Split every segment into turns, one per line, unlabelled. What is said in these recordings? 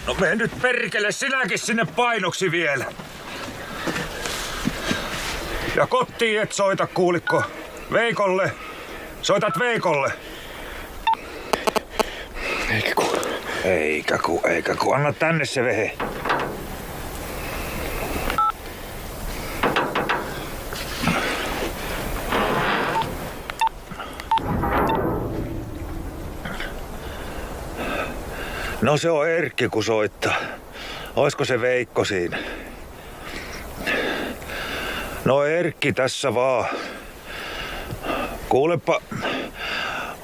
No mene nyt perkele sinäkin sinne painoksi vielä. Ja kotiin et soita, kuulikko? Veikolle. Soitat Veikolle. Eikä ku. Anna tänne se vehe. No se on Erkki, kun soittaa. Oisko se Veikko siinä? No Erkki tässä vaan. Kuulepa,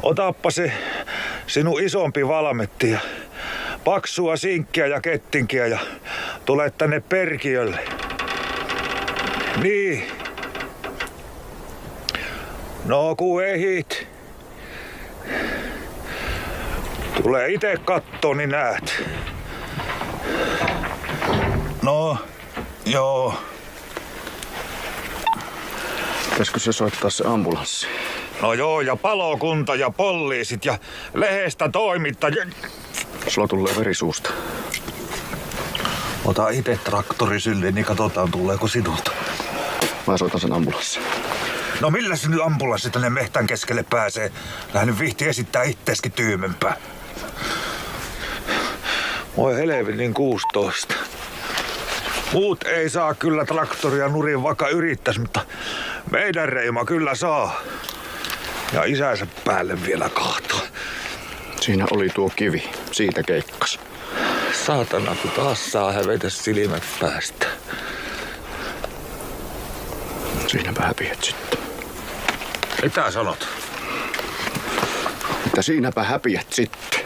otappa se sinun isompi valmetti ja paksua sinkkiä ja kettinkiä ja tule tänne Perkiölle. Niin. No ku ehit. Tule ite kattoo, niin näet. No, joo.
Pitäisikö se soittaa se ambulanssi?
No joo, ja palokunta ja poliisit ja lehdestä toimittajat.
Sulla tulee veri suusta.
Ota ite traktori syliin, niin katsotaan tuleeko sinulta.
Mä soitan sen ambulanssin.
No millä se nyt ambulanssi tänne mehtän keskelle pääsee? Lähden vihti esittää itteeskin tyymempää. Voi helvetin 16. Muut ei saa kyllä traktoria nurin, vaikka yrittäis, mutta meidän Reima kyllä saa. Ja isänsä päälle vielä kahtoo.
Siinä oli tuo kivi. Siitä keikkas.
Saatana, kun taas saa hävetä silmät päästä.
Siinäpä häpiät sitten.
Mitä sanot?
Että siinäpä häpiät sitten.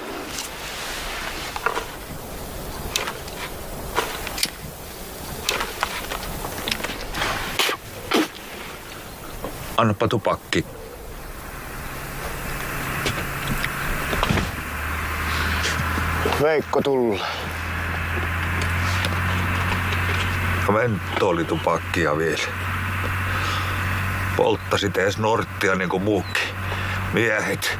Annapa tupakki.
Veikko tulee.
Mentolitupakkia vielä. Polttasit ees norttia niinku muukin miehet.